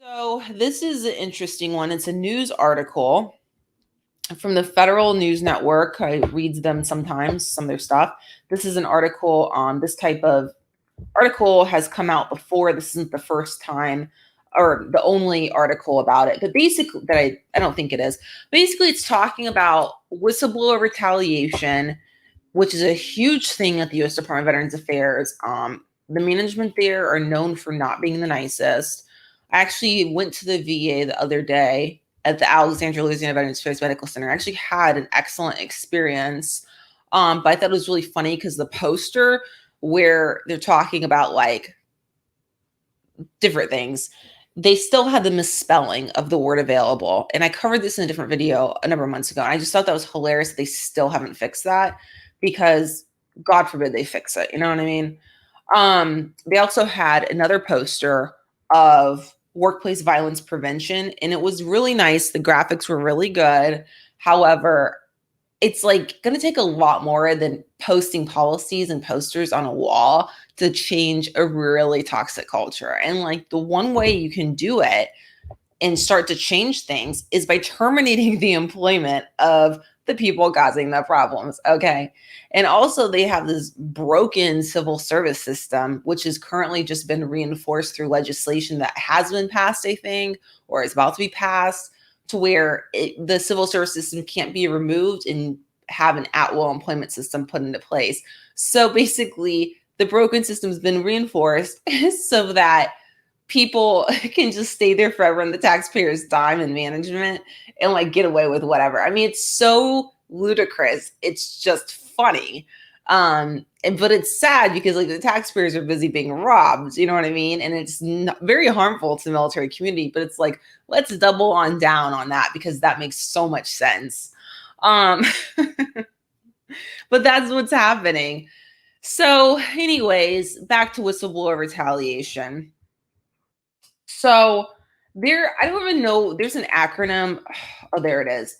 So this is an interesting one. It's a news article from the Federal News Network. I read them sometimes, some of their stuff. This is an article on this type of article has come out before. This isn't the first time or the only article about it, but basically that I don't think it is. Basically, it's talking about whistleblower retaliation, which is a huge thing at the U.S. Department of Veterans Affairs. The management there are known for not being the nicest. I actually went to the VA the other day at the Alexandria, Louisiana Veterans Affairs Medical Center. I actually had an excellent experience. But I thought it was really funny because the poster where they're talking about like different things, they still had the misspelling of the word available. And I covered this in a different video a number of months ago. And I just thought that was hilarious that they still haven't fixed that because God forbid they fix it. You know what I mean? They also had another poster of workplace violence prevention, and it was really nice. The graphics were really good. However, it's like going to take a lot more than posting policies and posters on a wall to change a really toxic culture. And like the one way you can do it and start to change things is by terminating the employment of the people causing the problems. Okay. And also, they have this broken civil service system, which has currently just been reinforced through legislation that has been passed, I think, or is about to be passed, to where the civil service system can't be removed and have an at-will employment system put into place. So basically, the broken system has been reinforced so that people can just stay there forever on the taxpayers' dime and management and like get away with whatever. I mean, it's so ludicrous. It's just funny. But it's sad because like the taxpayers are busy being robbed, you know what I mean? And it's very harmful to the military community, but it's like, let's double on down on that because that makes so much sense. But that's what's happening. So anyways, back to whistleblower retaliation. So I don't even know, there's an acronym. Oh, there it is.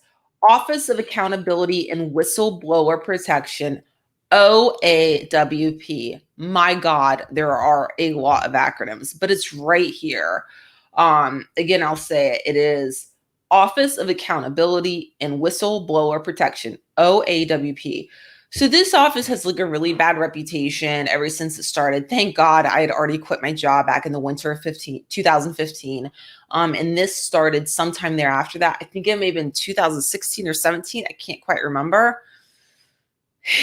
Office of Accountability and Whistleblower Protection, OAWP. My God, there are a lot of acronyms, but it's right here. Again, I'll say it is Office of Accountability and Whistleblower Protection, OAWP. So this office has like a really bad reputation ever since it started. Thank God I had already quit my job back in the winter of 2015. And this started sometime thereafter that. I think it may have been 2016 or 17. I can't quite remember.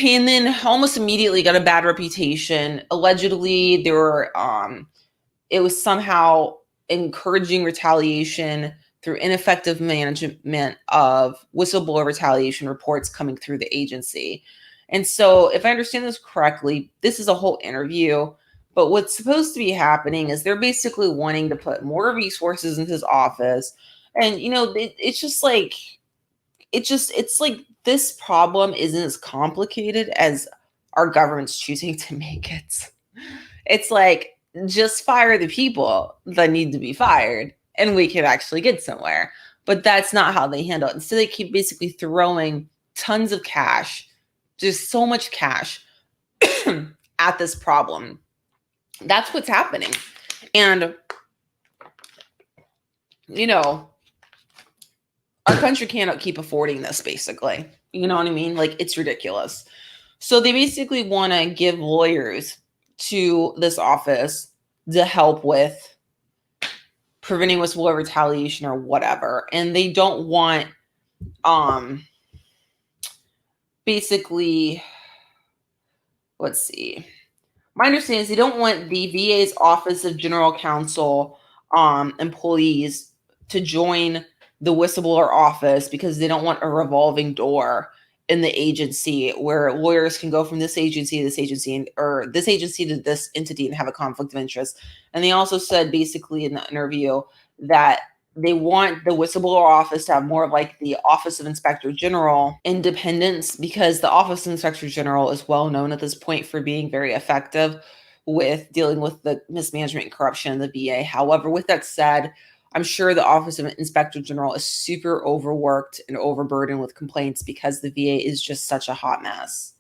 And then almost immediately got a bad reputation. Allegedly, it was somehow encouraging retaliation through ineffective management of whistleblower retaliation reports coming through the agency. And so, if I understand this correctly, this is a whole interview. But what's supposed to be happening is they're basically wanting to put more resources into his office. And, it's just like, it's like this problem isn't as complicated as our government's choosing to make it. It's like, just fire the people that need to be fired and we can actually get somewhere. But that's not how they handle it. Instead, they keep basically throwing tons of cash, just so much cash at this problem. That's what's happening. And, our country cannot keep affording this, basically. You know what I mean? Like, it's ridiculous. So they basically want to give lawyers to this office to help with preventing whistleblower retaliation or whatever. And they don't want, basically, let's see. My understanding is they don't want the VA's Office of General Counsel employees to join the whistleblower office because they don't want a revolving door in the agency where lawyers can go from this agency to this agency or this agency to this entity and have a conflict of interest. And they also said basically in the interview that they want the whistleblower office to have more of like the Office of Inspector General independence, because the Office of Inspector General is well known at this point for being very effective with dealing with the mismanagement and corruption in the VA. However, with that said, I'm sure the Office of Inspector General is super overworked and overburdened with complaints because the VA is just such a hot mess.